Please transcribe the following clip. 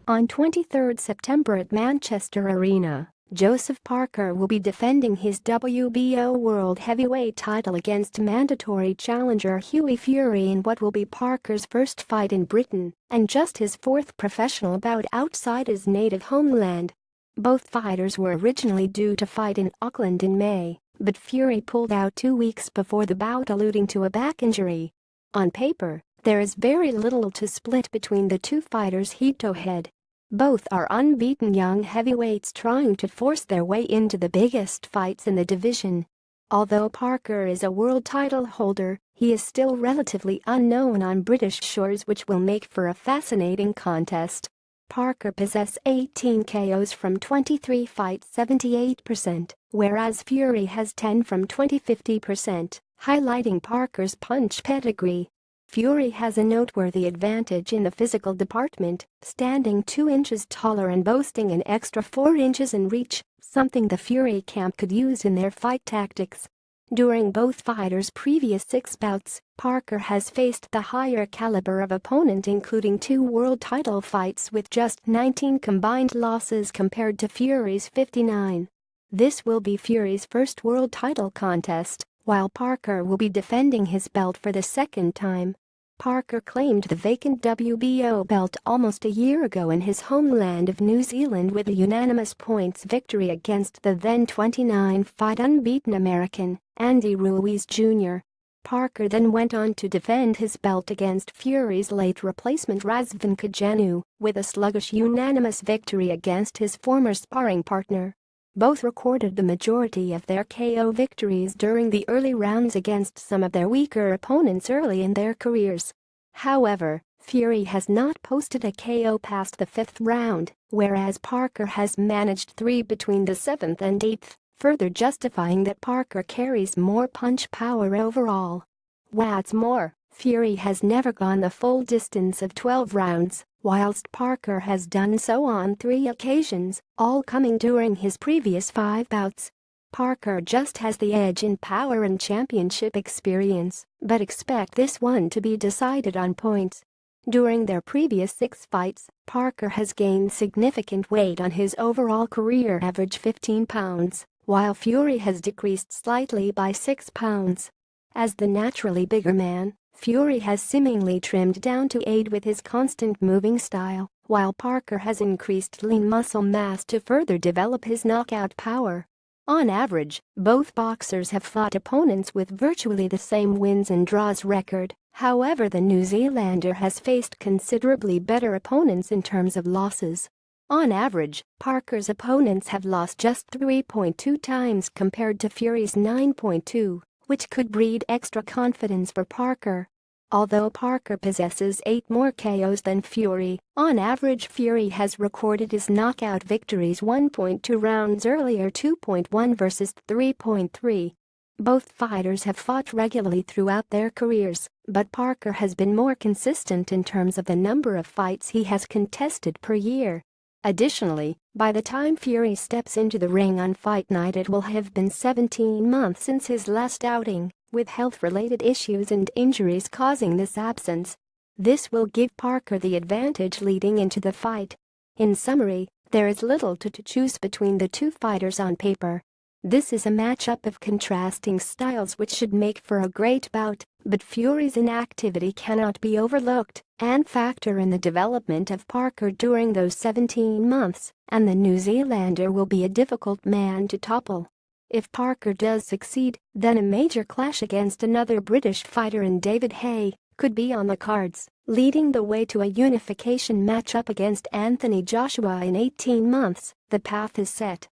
On 23 September at Manchester Arena, Joseph Parker will be defending his WBO World Heavyweight title against mandatory challenger Hughie Fury in what will be Parker's first fight in Britain and just his fourth professional bout outside his native homeland. Both fighters were originally due to fight in Auckland in May, but Fury pulled out 2 weeks before the bout, alluding to a back injury. On paper, there is very little to split between the two fighters head-to-head. Both are unbeaten young heavyweights trying to force their way into the biggest fights in the division. Although Parker is a world title holder, he is still relatively unknown on British shores, which will make for a fascinating contest. Parker possesses 18 KOs from 23 fights, 78%, whereas Fury has 10 from 20, 50%, highlighting Parker's punch pedigree. Fury has a noteworthy advantage in the physical department, standing 2 inches taller and boasting an extra 4 inches in reach, something the Fury camp could use in their fight tactics. During both fighters' previous 6 bouts, Parker has faced the higher caliber of opponent, including 2 world title fights with just 19 combined losses compared to Fury's 59. This will be Fury's first world title contest, while Parker will be defending his belt for the second time. Parker claimed the vacant WBO belt almost a year ago in his homeland of New Zealand with a unanimous points victory against the then 29-fight unbeaten American, Andy Ruiz Jr. Parker then went on to defend his belt against Fury's late replacement Razvan Kajanu, with a sluggish unanimous victory against his former sparring partner. Both recorded the majority of their KO victories during the early rounds against some of their weaker opponents early in their careers. However, Fury has not posted a KO past the 5th round, whereas Parker has managed 3 between the 7th and 8th, further justifying that Parker carries more punch power overall. What's more, Fury has never gone the full distance of 12 rounds, whilst Parker has done so on 3 occasions, all coming during his previous 5 bouts. Parker just has the edge in power and championship experience, but expect this one to be decided on points. During their previous 6 fights, Parker has gained significant weight on his overall career average 15 pounds, while Fury has decreased slightly by 6 pounds. As the naturally bigger man, Fury has seemingly trimmed down to aid with his constant moving style, while Parker has increased lean muscle mass to further develop his knockout power. On average, both boxers have fought opponents with virtually the same wins and draws record. However, the New Zealander has faced considerably better opponents in terms of losses. On average, Parker's opponents have lost just 3.2 times compared to Fury's 9.2, which could breed extra confidence for Parker. Although Parker possesses 8 more KOs than Fury, on average Fury has recorded his knockout victories 1.2 rounds earlier, 2.1 versus 3.3. Both fighters have fought regularly throughout their careers, but Parker has been more consistent in terms of the number of fights he has contested per year. Additionally, by the time Fury steps into the ring on fight night, it will have been 17 months since his last outing, with health-related issues and injuries causing this absence. This will give Parker the advantage leading into the fight. In summary, there is little to choose between the two fighters on paper. This is a matchup of contrasting styles which should make for a great bout, but Fury's inactivity cannot be overlooked and factor in the development of Parker during those 17 months, and the New Zealander will be a difficult man to topple. If Parker does succeed, then a major clash against another British fighter in David Haye could be on the cards, leading the way to a unification matchup against Anthony Joshua in 18 months. The path is set.